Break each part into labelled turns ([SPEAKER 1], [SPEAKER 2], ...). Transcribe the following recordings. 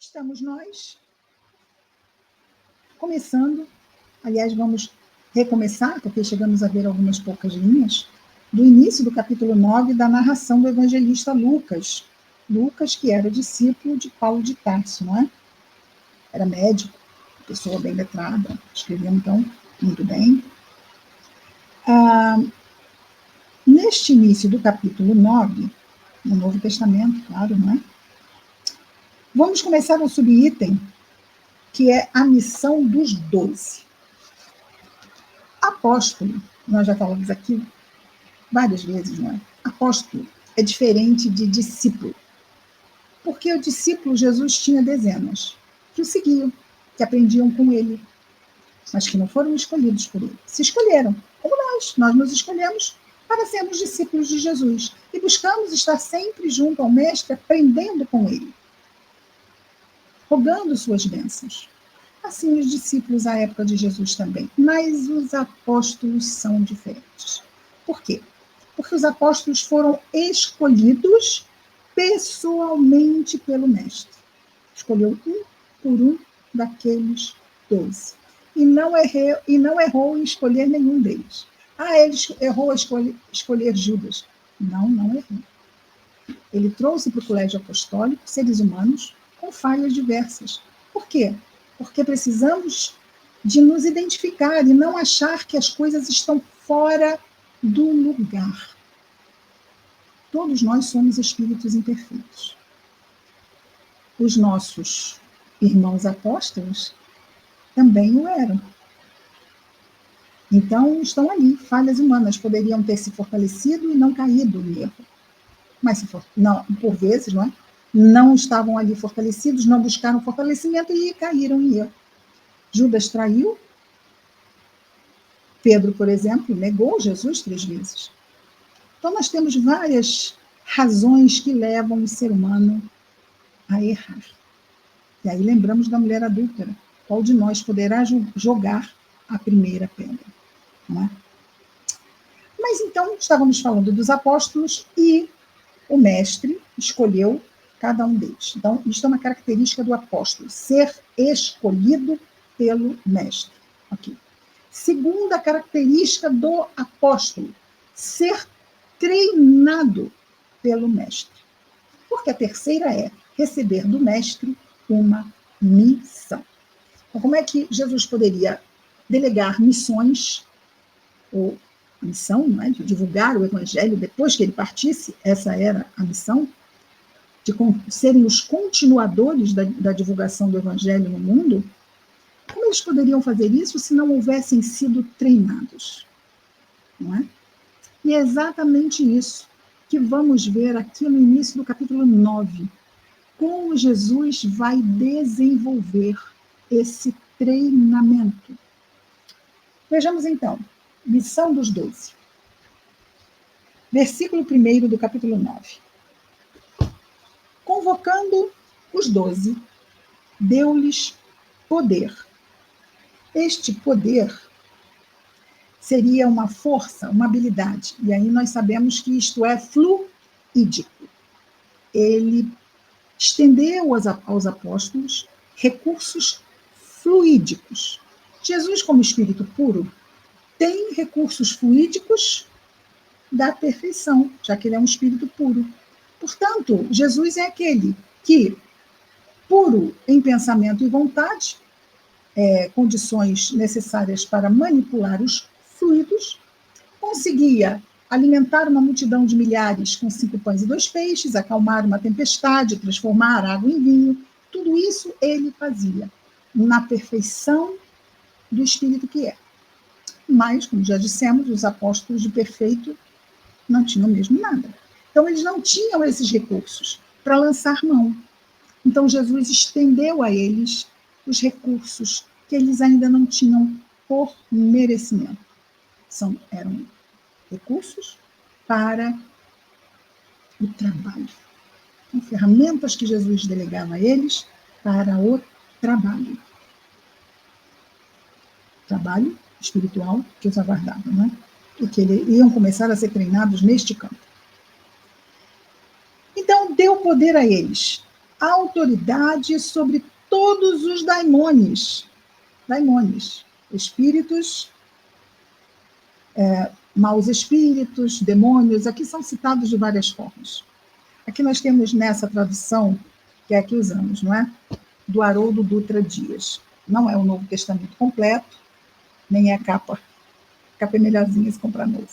[SPEAKER 1] Estamos nós começando, aliás, vamos recomeçar, porque chegamos a ver algumas poucas linhas, do início do capítulo 9 da narração do evangelista Lucas. Lucas, que era discípulo de Paulo de Tarso, não é? Era médico, pessoa bem letrada, escrevia, então, muito bem. Neste início do capítulo 9, no Novo Testamento, claro, não é? Vamos começar um subitem, que é a missão dos 12. Apóstolo, nós já falamos aqui várias vezes, não é? Apóstolo é diferente de discípulo. Porque o discípulo, Jesus tinha dezenas que o seguiam, que aprendiam com ele, mas que não foram escolhidos por ele. Se escolheram, como nós nos escolhemos para sermos discípulos de Jesus e buscamos estar sempre junto ao Mestre, aprendendo com ele, rogando suas bênçãos. Assim os discípulos à época de Jesus também. Mas os apóstolos são diferentes. Por quê? Porque os apóstolos foram escolhidos pessoalmente pelo Mestre. Escolheu um por um daqueles 12. E não errou em escolher nenhum deles. Ele errou a escolher Judas. Não errou. Ele trouxe para o colégio apostólico seres humanos com falhas diversas. Por quê? Porque precisamos de nos identificar e não achar que as coisas estão fora do lugar. Todos nós somos espíritos imperfeitos. Os nossos irmãos apóstolos também o eram. Então, estão ali, falhas humanas, poderiam ter se fortalecido e não caído em erro. Mas, não, por vezes, não é? Não estavam ali fortalecidos, não buscaram fortalecimento e caíram em erro. Judas traiu. Pedro, por exemplo, negou Jesus 3 vezes. Então, nós temos várias razões que levam o ser humano a errar. E aí lembramos da mulher adúltera. Qual de nós poderá jogar a primeira pedra? Não é? Mas então, estávamos falando dos apóstolos e o Mestre escolheu cada um deles. Então, isto é uma característica do apóstolo, ser escolhido pelo Mestre. Okay. Segunda característica do apóstolo, ser treinado pelo Mestre. Porque a terceira é receber do Mestre uma missão. Então, como é que Jesus poderia delegar missões, ou a missão, não é, de divulgar o Evangelho depois que ele partisse? Essa era a missão, de serem os continuadores da divulgação do Evangelho no mundo. Como eles poderiam fazer isso se não houvessem sido treinados? Não é? E é exatamente isso que vamos ver aqui no início do capítulo 9. Como Jesus vai desenvolver esse treinamento. Vejamos então, missão dos 12. Versículo 1 do capítulo 9. Convocando os 12, deu-lhes poder. Este poder seria uma força, uma habilidade. E aí nós sabemos que isto é fluídico. Ele estendeu aos apóstolos recursos fluídicos. Jesus, como espírito puro, tem recursos fluídicos da perfeição, já que ele é um espírito puro. Portanto, Jesus é aquele que, puro em pensamento e vontade, condições necessárias para manipular os fluidos, conseguia alimentar uma multidão de milhares com 5 pães e 2 peixes, acalmar uma tempestade, transformar água em vinho. Tudo isso ele fazia na perfeição do Espírito que é. Mas, como já dissemos, os apóstolos de perfeito não tinham mesmo nada. Então, eles não tinham esses recursos para lançar mão. Então, Jesus estendeu a eles os recursos que eles ainda não tinham por merecimento. Eram recursos para o trabalho. Então, ferramentas que Jesus delegava a eles para o trabalho. Trabalho espiritual que os aguardava, não é? E que iam começar a ser treinados neste campo. Então, deu poder a eles. autoridade sobre todos os daimones, espíritos, maus espíritos, demônios, aqui são citados de várias formas. Aqui nós temos nessa tradução, que é a que usamos, não é? Do Haroldo Dutra Dias. Não é o Novo Testamento completo, nem é a capa. A capa é melhorzinha se comprar novo.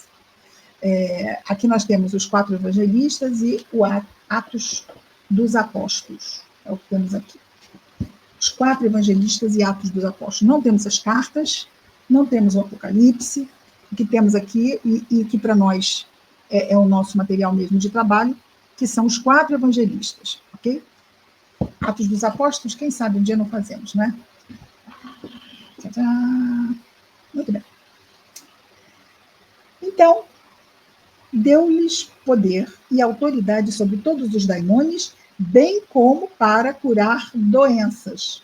[SPEAKER 1] Aqui nós temos os 4 evangelistas e o Atos dos Apóstolos. É o que temos aqui. Os 4 evangelistas e Atos dos Apóstolos. Não temos as cartas, não temos o Apocalipse. O que temos aqui, e que para nós é o nosso material mesmo de trabalho, que são os 4 evangelistas, ok? Atos dos Apóstolos, quem sabe um dia não fazemos, né? Muito bem. Então, deu-lhes poder e autoridade sobre todos os daimones, bem como para curar doenças.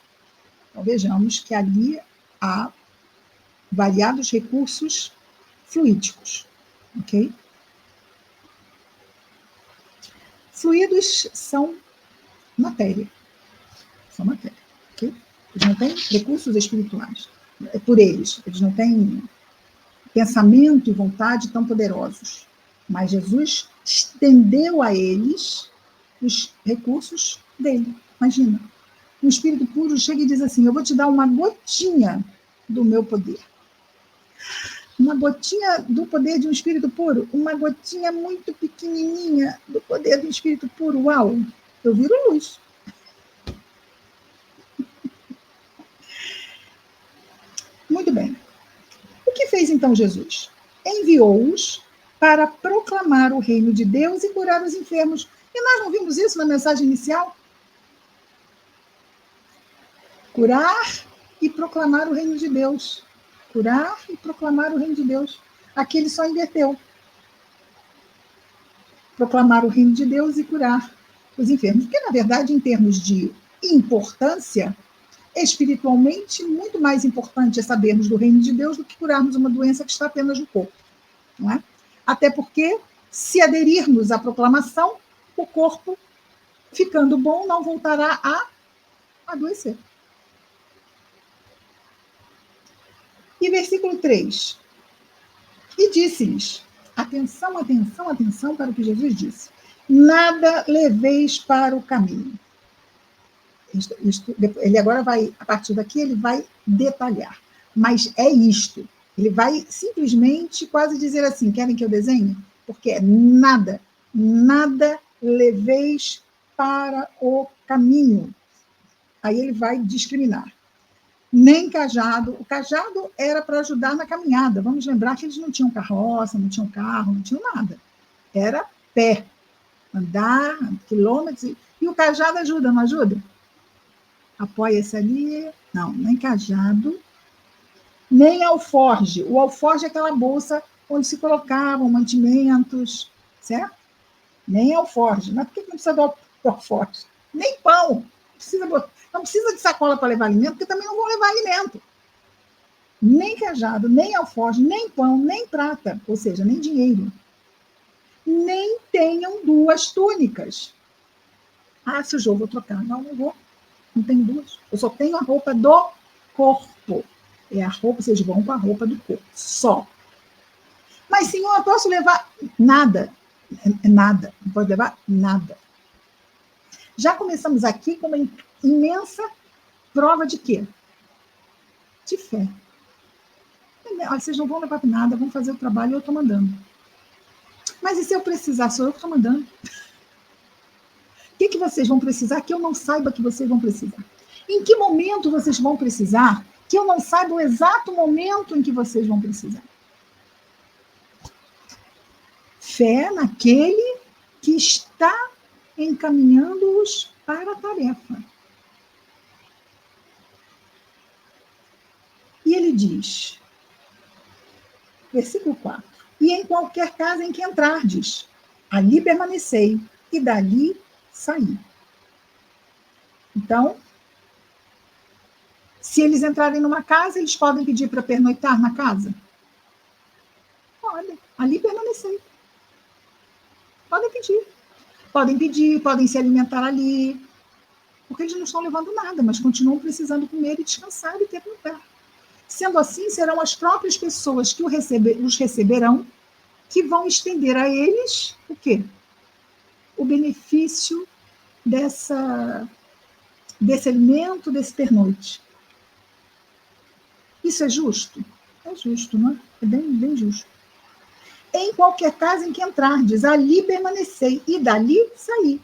[SPEAKER 1] Então, vejamos que ali há variados recursos fluídicos, ok? Fluidos são matéria, ok? Eles não têm recursos espirituais, por eles não têm pensamento e vontade tão poderosos, mas Jesus estendeu a eles os recursos dele. Imagina, um espírito puro chega e diz assim: eu vou te dar uma gotinha do meu poder. Uma gotinha do poder de um espírito puro, uma gotinha muito pequenininha do poder do espírito puro. Uau, eu viro luz. Muito bem. O que fez então Jesus? Enviou-os para proclamar o reino de Deus e curar os enfermos. E nós não vimos isso na mensagem inicial? Curar e proclamar o reino de Deus. Curar e proclamar o reino de Deus. Aqui ele só inverteu. Proclamar o reino de Deus e curar os enfermos. Porque, na verdade, em termos de importância, espiritualmente, muito mais importante é sabermos do reino de Deus do que curarmos uma doença que está apenas no corpo. Não é? Até porque, se aderirmos à proclamação, o corpo, ficando bom, não voltará a adoecer. E versículo 3. E disse-lhes, atenção, atenção, atenção para o que Jesus disse: nada leveis para o caminho. Ele agora vai, a partir daqui, ele vai detalhar. Mas é isto. Ele vai simplesmente quase dizer assim: querem que eu desenhe? Porque é nada, nada leveis para o caminho. Aí ele vai discriminar. Nem cajado. O cajado era para ajudar na caminhada. Vamos lembrar que eles não tinham carroça, não tinham carro, não tinham nada. Era pé. Andar quilômetros. E o cajado ajuda, não ajuda? Apoia-se ali. Não, nem cajado, nem alforge. O alforge é aquela bolsa onde se colocavam mantimentos, certo? Nem alforge. Mas por que não precisa do alforge? Nem pão. Não precisa de sacola para levar alimento, porque também não vão levar alimento. Nem cajado, nem alforge, nem pão, nem prata, ou seja, nem dinheiro. Nem tenham 2 túnicas. Ah, se o jogo vou trocar. Não vou. Não tenho 2. Eu só tenho a roupa do corpo. É a roupa, vocês vão com a roupa do corpo. Só. Mas, senhor, eu posso levar nada. Nada. Não pode levar nada. Já começamos aqui com uma imensa prova de quê? De fé. Olha, vocês não vão levar nada, vão fazer o trabalho e eu estou mandando. Mas e se eu precisar? Sou eu que estou mandando. O que vocês vão precisar que eu não saiba que vocês vão precisar? Em que momento vocês vão precisar que eu não saiba o exato momento em que vocês vão precisar? Fé naquele que está encaminhando-os para a tarefa. E ele diz, versículo 4, e em qualquer casa em que entrardes, ali permanecei, e dali saí. Então, se eles entrarem numa casa, eles podem pedir para pernoitar na casa? Podem, ali permanecer. Podem pedir, podem se alimentar ali, porque eles não estão levando nada, mas continuam precisando comer e descansar e ter lugar. Sendo assim, serão as próprias pessoas que os receberão que vão estender a eles o quê? O benefício desse alimento, desse pernoite. Isso é justo? É justo, não é? É bem, bem justo. Em qualquer casa em que entrardes, ali permanecei, e dali saí.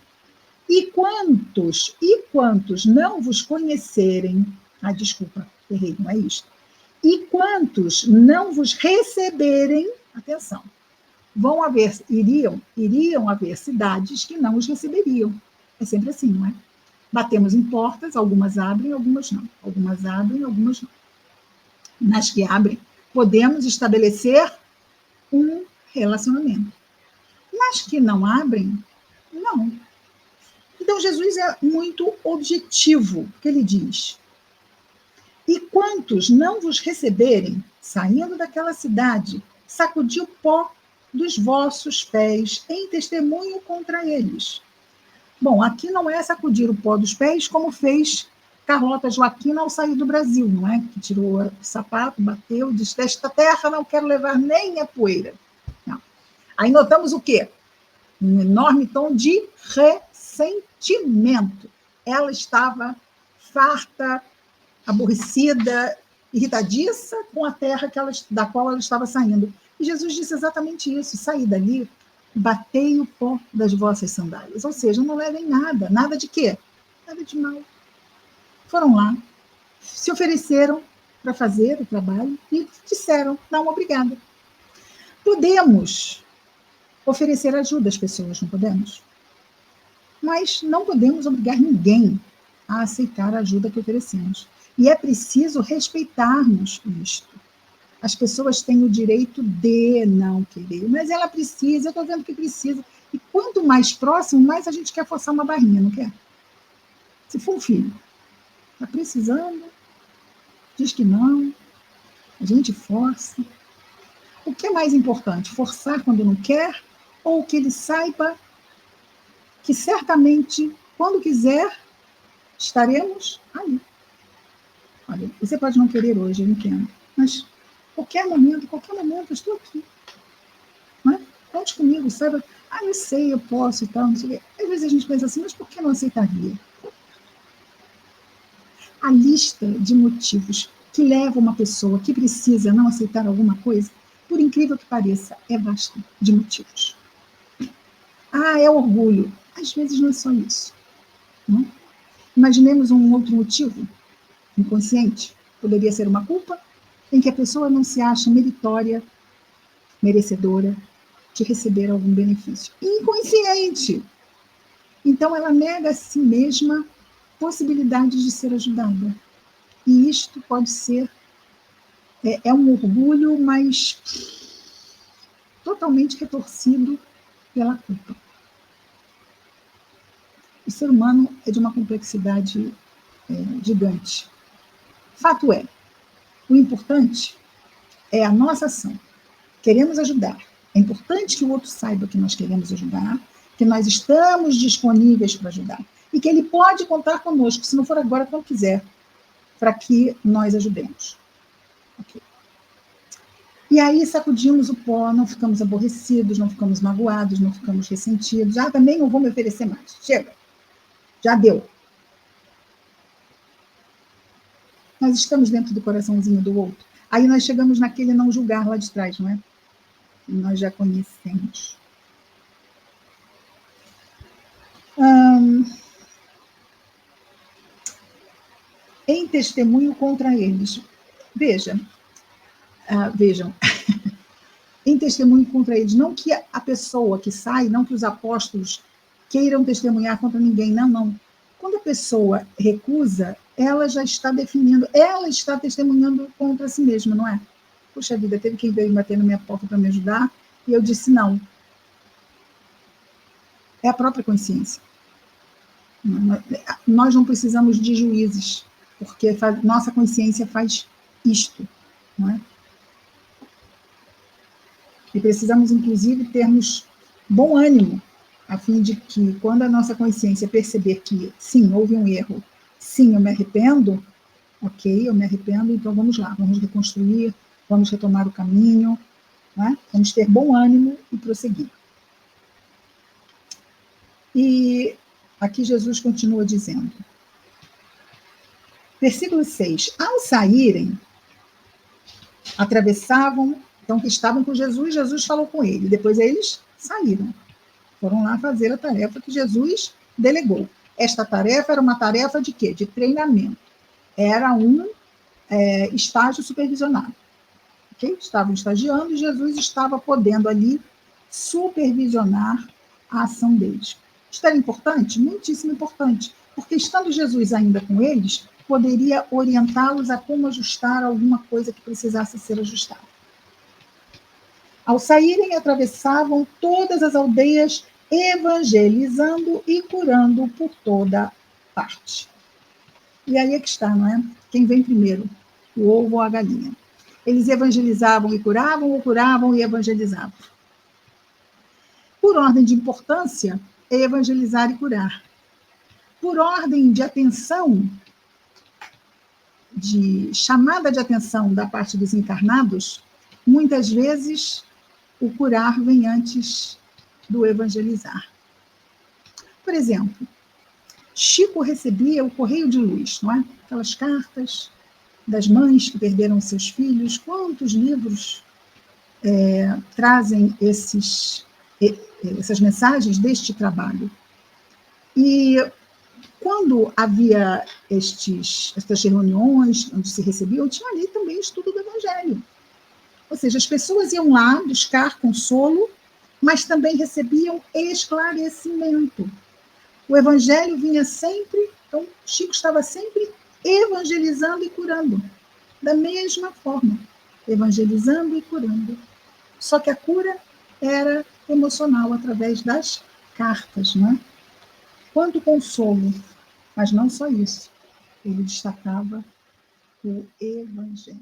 [SPEAKER 1] E quantos não vos conhecerem, desculpa, errei, não é isto. E quantos não vos receberem, atenção, iriam haver cidades que não os receberiam. É sempre assim, não é? Batemos em portas, algumas abrem, algumas não. Algumas abrem, algumas não. Nas que abrem, podemos estabelecer um relacionamento. Nas que não abrem, não. Então, Jesus é muito objetivo, porque ele diz: e quantos não vos receberem, saindo daquela cidade, sacudi o pó dos vossos pés em testemunho contra eles. Bom, aqui não é sacudir o pó dos pés como fez Carlota Joaquina ao sair do Brasil, não é? Que tirou o sapato, bateu, disse: desta terra não quero levar nem a poeira. Não. Aí notamos o quê? Um enorme tom de ressentimento. Ela estava farta, aborrecida, irritadiça com a terra da qual ela estava saindo. E Jesus disse exatamente isso: saí dali, batei o pó das vossas sandálias. Ou seja, não levem nada. Nada de quê? Nada de mal. Foram lá, se ofereceram para fazer o trabalho e disseram: não, obrigada. Podemos oferecer ajuda às pessoas, não podemos? Mas não podemos obrigar ninguém a aceitar a ajuda que oferecemos. E é preciso respeitarmos isto. As pessoas têm o direito de não querer, mas ela precisa, eu estou vendo que precisa. E quanto mais próximo, mais a gente quer forçar uma barrinha, não quer? Se for um filho, está precisando, diz que não, a gente força. O que é mais importante? Forçar quando não quer, ou que ele saiba que certamente, quando quiser, estaremos ali. Olha, você pode não querer hoje, eu entendo, mas qualquer momento, eu estou aqui. Não é? Conte comigo, saiba. Eu sei, eu posso e tal, não sei o quê. Às vezes a gente pensa assim, mas por que não aceitaria? A lista de motivos que leva uma pessoa que precisa não aceitar alguma coisa, por incrível que pareça, é vasta de motivos. É orgulho. Às vezes não é só isso. Não? Imaginemos um outro motivo inconsciente. Poderia ser uma culpa em que a pessoa não se acha meritória, merecedora de receber algum benefício. Inconsciente. Então, ela nega a si mesma possibilidades de ser ajudada. E isto pode ser um orgulho, mas totalmente retorcido pela culpa. O ser humano é de uma complexidade gigante. Fato é, o importante é a nossa ação. Queremos ajudar. É importante que o outro saiba que nós queremos ajudar, que nós estamos disponíveis para ajudar e que ele pode contar conosco, se não for agora, quando quiser, para que nós ajudemos. Okay. E aí sacudimos o pó, não ficamos aborrecidos, não ficamos magoados, não ficamos ressentidos. Também não vou me oferecer mais. Chega. Já deu. Nós estamos dentro do coraçãozinho do outro. Aí nós chegamos naquele não julgar lá de trás, não é? Que nós já conhecemos. Em testemunho contra eles. Vejam, em testemunho contra eles, não que a pessoa que sai, não que os apóstolos queiram testemunhar contra ninguém, não. Quando a pessoa recusa, ela já está definindo, ela está testemunhando contra si mesma, não é? Puxa vida, teve quem veio bater na minha porta para me ajudar, e eu disse não. É a própria consciência. Nós não precisamos de juízes, porque nossa consciência faz isto, não é? E precisamos, inclusive, termos bom ânimo a fim de que, quando a nossa consciência perceber que, sim, houve um erro, sim, eu me arrependo, ok, eu me arrependo, então vamos lá, vamos reconstruir, vamos retomar o caminho, né? Vamos ter bom ânimo e prosseguir. E aqui Jesus continua dizendo, versículo 6, ao saírem, atravessavam, então que estavam com Jesus, Jesus falou com ele, depois eles saíram, foram lá fazer a tarefa que Jesus delegou. Esta tarefa era uma tarefa de quê? De treinamento. Era um estágio supervisionado. Okay? Estavam estagiando e Jesus estava podendo ali supervisionar a ação deles. Isso era importante? Muitíssimo importante, porque estando Jesus ainda com eles, poderia orientá-los a como ajustar alguma coisa que precisasse ser ajustada. Ao saírem, atravessavam todas as aldeias, evangelizando e curando por toda parte. E aí é que está, não é? Quem vem primeiro, o ovo ou a galinha? Eles evangelizavam e curavam, ou curavam e evangelizavam? Por ordem de importância, é evangelizar e curar. Por ordem de atenção, de chamada de atenção da parte dos encarnados, muitas vezes o curar vem antes do evangelizar. Por exemplo, Chico recebia o correio de luz, não é? Aquelas cartas das mães que perderam seus filhos. Quantos livros trazem essas mensagens deste trabalho? E quando havia estas reuniões onde se recebiam, tinha ali também estudo do Evangelho. Ou seja, as pessoas iam lá buscar consolo, mas também recebiam esclarecimento. O Evangelho vinha sempre, então Chico estava sempre evangelizando e curando, da mesma forma, evangelizando e curando. Só que a cura era emocional, através das cartas, não é? Quanto consolo, mas não só isso. Ele destacava o Evangelho.